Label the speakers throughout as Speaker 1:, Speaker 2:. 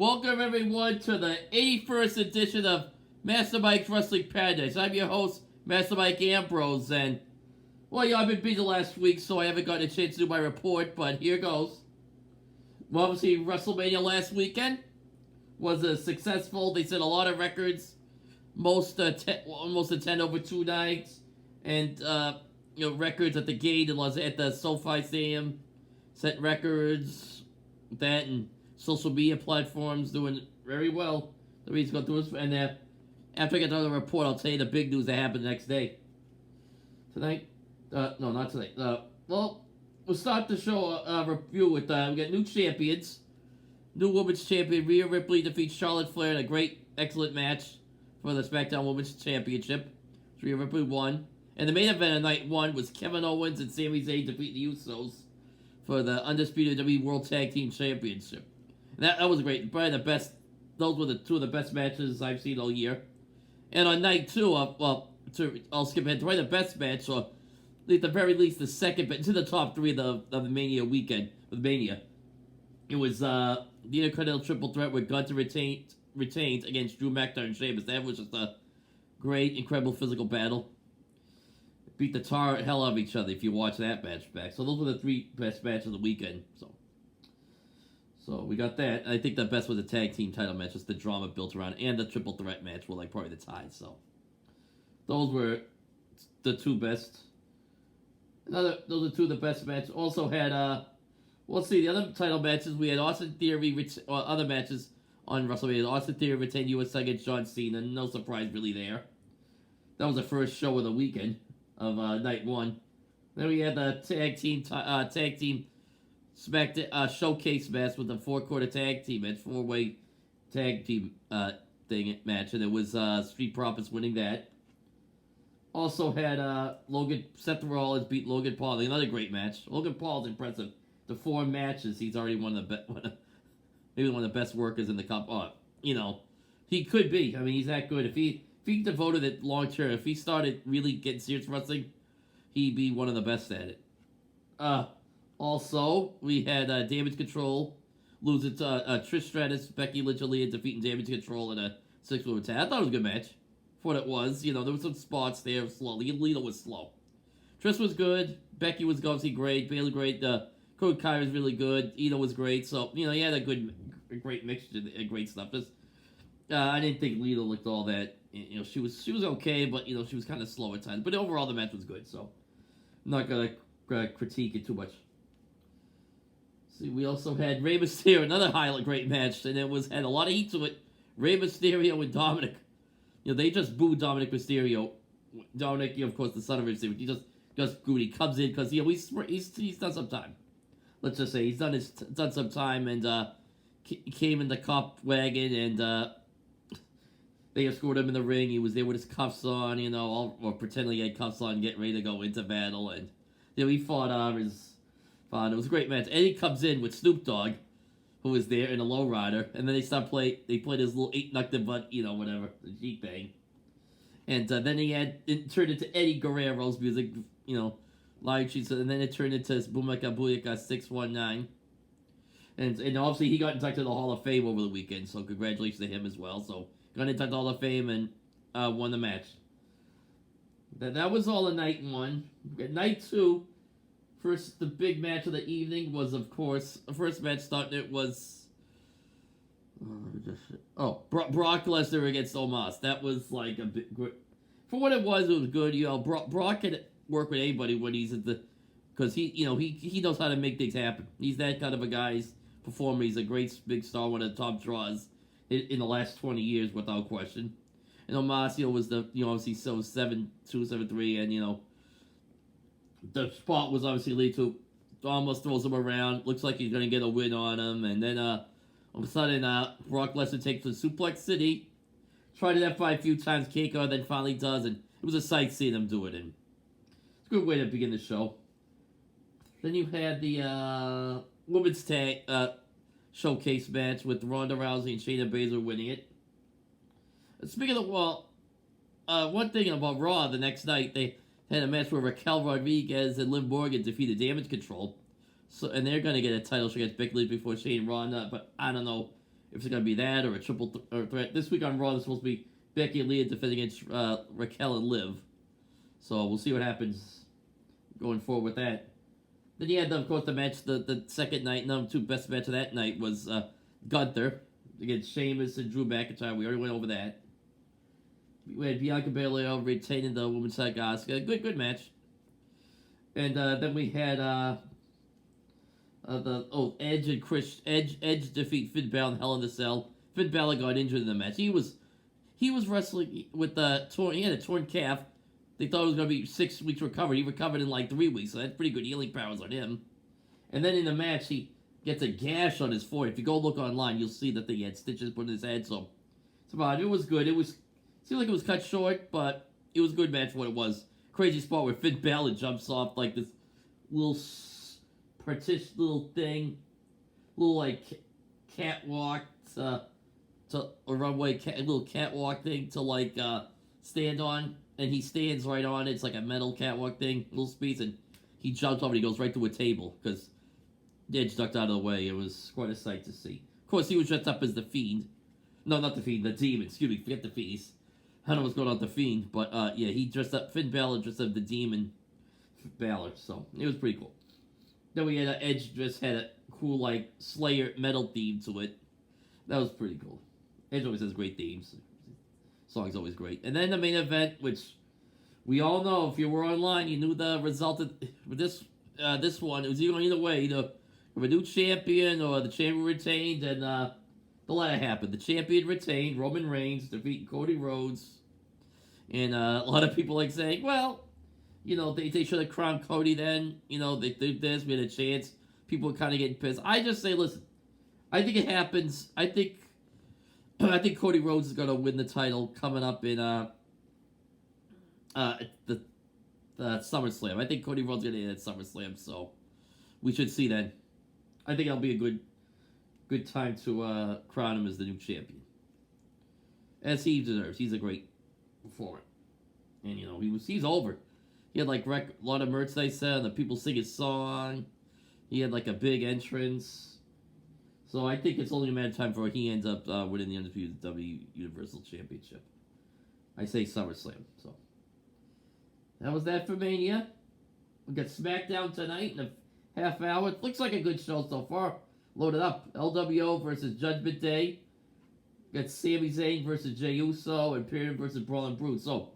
Speaker 1: Welcome everyone to the 81st edition of Master Mike's Wrestling Paradise. I'm your host, Master Mike Ambrose, and well, I've been busy last week, so I haven't gotten a chance to do my report, but here goes. Well, obviously, WrestleMania last weekend was successful. They set a lot of records, almost 10 over 2 nights, and records at the gate at the SoFi Stadium, set records, that and social media platforms doing very well. The reason go through this, and after I get done the report, I'll tell you the big news that happened the next day. Tonight, no, not tonight. Well, we'll start the show review with we got new champions. New Women's Champion Rhea Ripley defeats Charlotte Flair in a excellent match for the Smackdown Women's Championship. Rhea Ripley won. And the main event of night one was Kevin Owens and Sami Zayn defeat the Usos for the undisputed WWE World Tag Team Championship. And that was great. Probably the best. Those were the two of the best matches I've seen all year. And on night two, I'll skip ahead. Probably the best match, or at the very least the second, but to the top three of the Mania weekend with Mania. It was the Intercontinental Triple Threat where Gunther retained against Drew McIntyre and Sheamus. That was just a great, incredible physical battle. Beat the hell out of each other if you watch that match back. So those were the three best matches of the weekend. So we got that. I think the best was the tag team title match, just the drama built around, and the triple threat match were like probably the ties. So those were the two best. Those are two of the best matches. Also had let's see, the other title matches we had Austin Theory, other matches on WrestleMania. Austin Theory retained US against John Cena. No surprise really there. That was the first show of the weekend of night one. Then we had the tag team Smackdown showcase match with the 4-quarter tag team match, 4-way tag team match, and it was Street Profits winning that. Also had Seth Rollins beat Logan Paul, another great match. Logan Paul's impressive. The 4 matches, he's already maybe one of the best workers in the company. He could be. I mean, he's that good. If he devoted it long term, if he started really getting serious wrestling, he'd be one of the best at it. Also, we had Damage Control losing to Trish Stratus, Becky Lynch, Aaliyah defeating Damage Control in a 6-woman tag. I thought it was a good match for what it was. There were some spots there slowly. Lita was slow. Trish was good. Becky was obviously great. Bayley great. Cody Kai was really good. Ito was great. So, he had a great mixture, great stuff. Just, I didn't think Lita looked all that. She was okay, but she was kind of slow at times. But overall, the match was good. So, I'm not gonna critique it too much. See, we also had Rey Mysterio, another great match, and it had a lot of heat to it. Rey Mysterio and Dominic. They just booed Dominic Mysterio. Dominic, of course, the son of Mysterio. He just booed. He comes in because he's done some time. Let's just say he's done some time, and came in the cup wagon, and they escorted him in the ring. He was there with his cuffs on, or pretending he had cuffs on, getting ready to go into battle, and he fought it was a great match. Eddie comes in with Snoop Dogg, who was there in a lowrider, and then they played his little 8-knuckle butt, whatever, the Jeep bang. And then it turned into Eddie Guerrero's music, live sheets, and then it turned into Boomaka Booyaka 619. And obviously he got inducted to the Hall of Fame over the weekend, so congratulations to him as well. So got inducted to the Hall of Fame and won the match. That was all in night one. Night two. First, the big match of the evening was, of course, the first match starting it was... Brock Lesnar against Omos. That was like a bit good. For what it was good. Brock can work with anybody when he's at the... Because he knows how to make things happen. He's that kind of a guy's performer. He's a great big star, one of the top draws in the last 20 years, without question. And Omos, was obviously so 7-2, 7-3, and, the spot was obviously lead to almost throws him around. Looks like he's going to get a win on him. And then all of a sudden, Brock Lesnar takes to Suplex City. Tried it F5 a few times, Keiko, then finally does. And it was a sight seeing him do it. And it's a good way to begin the show. Then you had the women's tag showcase match with Ronda Rousey and Shayna Baszler winning it. Speaking of, one thing about Raw the next night, they had a match where Raquel Rodriguez and Liv Morgan defeated Damage Control. And they're going to get a title shot against Becky Lynch before Shane Ronda, but I don't know if it's going to be that or a triple threat. This week on Raw, there's supposed to be Becky and Leah defending against Raquel and Liv. So we'll see what happens going forward with that. Then you had, of course, the match, the second night, number 2 best match of that night was Gunther against Sheamus and Drew McIntyre. We already went over that. We had Bianca Belair retaining the women's side Asuka. Good match. And then we had Edge and Edge defeat Finn Balor in Hell in a Cell. Finn Balor got injured in the match. He was wrestling with he had a torn calf. They thought it was going to be 6 weeks recovery. He recovered in like 3 weeks, so that's pretty good healing powers on him. And then in the match, he gets a gash on his forehead. If you go look online, you'll see that he had stitches put in his head. So it's about it. Was good. It seemed like it was cut short, but it was a good match for what it was. Crazy spot where Finn Balor jumps off like this little little thing, little like catwalk to a runway, little catwalk thing to like stand on. And he stands right on it. It's like a metal catwalk thing, little piece, and he jumps off and he goes right through a table because Edge ducked out of the way. It was quite a sight to see. Of course, he was dressed up as the Fiend. No, not the Fiend, the Demon. Excuse me, forget the Fiend. I don't know what's going on with the Fiend, but yeah, he dressed up. Finn Balor dressed up the Demon Balor, so it was pretty cool. Then we had Edge just had a cool like Slayer metal theme to it. That was pretty cool. Edge always has great themes. Song's always great. And then the main event, which we all know, if you were online, you knew the result of this one. It was either way, either a new champion or the champion retained, and the latter happened. The champion retained, Roman Reigns, defeating Cody Rhodes. And a lot of people like saying, well, you know, they should have crowned Cody then. You know, they did this, we had a chance. People were kind of getting pissed. I just say, listen, I think it happens. I think Cody Rhodes is going to win the title coming up in the SummerSlam. I think Cody Rhodes is going to hit at SummerSlam, so we should see then. I think it'll be a good time to crown him as the new champion, as he deserves. He's a great performer, and you know he's over. He had like a lot of merchandise and the people sing his song. He had like a big entrance. So I think it's only a matter of time before he ends up winning the undisputed W Universal Championship. I say SummerSlam. So that was that for Mania. We got Smackdown tonight in a half hour. It looks like a good show so far. Loaded up. LWO versus Judgment Day. Got Sami Zayn versus Jey Uso. Imperium versus Brawling Brute. So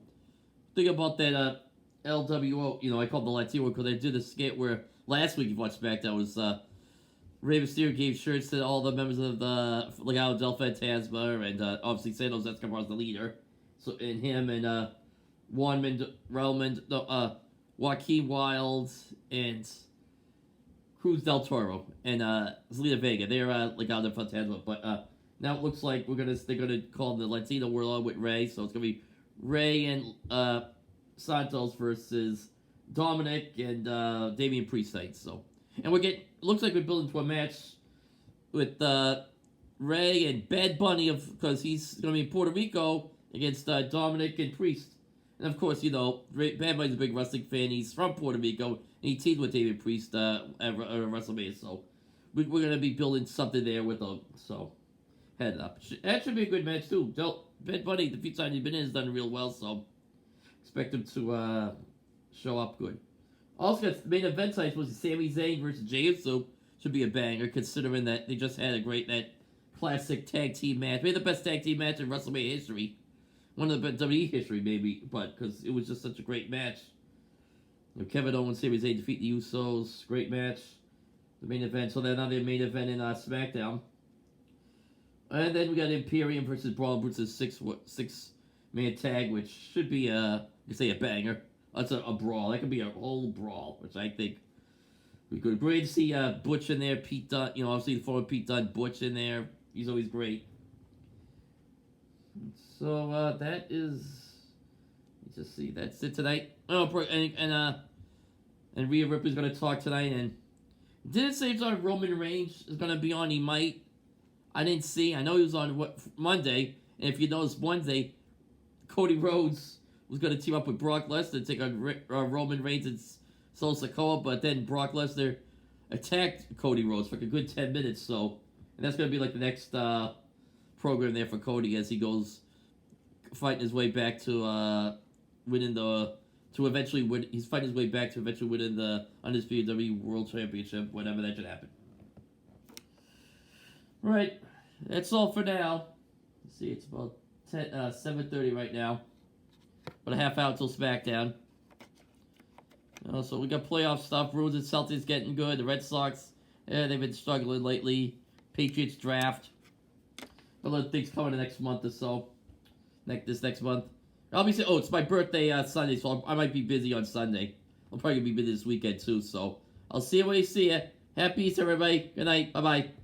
Speaker 1: think about that LWO. You know, I call it the Latino because they did a skit where last week you watched SmackDown was Rey Mysterio gave shirts to all the members of the Legado del Fantasma, and obviously Santos Escobar is the leader. So, and him and Joaquin Wilde and Cruz del Toro and Zelina Vega. They're Legado del Fantasma, but now it looks like they're gonna call the Latino World with Rey. So it's gonna be Rey and Santos versus Dominic and Damian Priest night. So. And looks like we're building to a match with Rey and Bad Bunny because he's going to be in Puerto Rico against Dominic and Priest. And of course, you know, Bad Bunny's a big wrestling fan. He's from Puerto Rico and he teamed with Damian Priest at WrestleMania. So we're going to be building something there with them. So head up. That should be a good match too. Bad Bunny, the few times he's been in, has done real well. So expect him to show up good. Also, the main event tonight was Sami Zayn versus Jey Uso. Should be a banger, considering that they just had that classic tag team match. Maybe the best tag team match in WrestleMania history. One of the best WWE history, maybe, but because it was just such a great match. You know, Kevin Owens, Sami Zayn defeat the Usos. Great match. The main event. So then another main event in Smackdown. And then we got Imperium versus Brawling Brutes, a six-man tag, which should be a banger. That's a brawl. That could be a whole brawl, which I think we could. Great to see Butch in there. Pete Dunne, you know, obviously the former Pete Dunne, Butch in there. He's always great. So that is. Let's just see. That's it tonight. Oh, and Rhea Ripley's gonna talk tonight, and didn't say it's on Roman Reigns is gonna be on. He might. I didn't see. I know he was on Monday, and if you notice, Wednesday, Cody Rhodes was going to team up with Brock Lesnar to take on Roman Reigns and Solo Sikoa, but then Brock Lesnar attacked Cody Rhodes for like a good 10 minutes, and that's going to be like the next program there for Cody as he goes fighting his way back to winning the to eventually win. He's fighting his way back to eventually winning the Undisputed WWE World Championship, whenever that should happen. Right, that's all for now. Let's see, it's about 7:30 right now. About a half hour till Smackdown. So we got playoff stuff. Bruins and Celtics getting good. The Red Sox, they've been struggling lately. Patriots draft. A lot of things coming the next month or so. This next month. Obviously, it's my birthday Sunday, so I might be busy on Sunday. I'm probably going to be busy this weekend too, so I'll see you when you see you. Happy Easter, everybody. Good night. Bye-bye.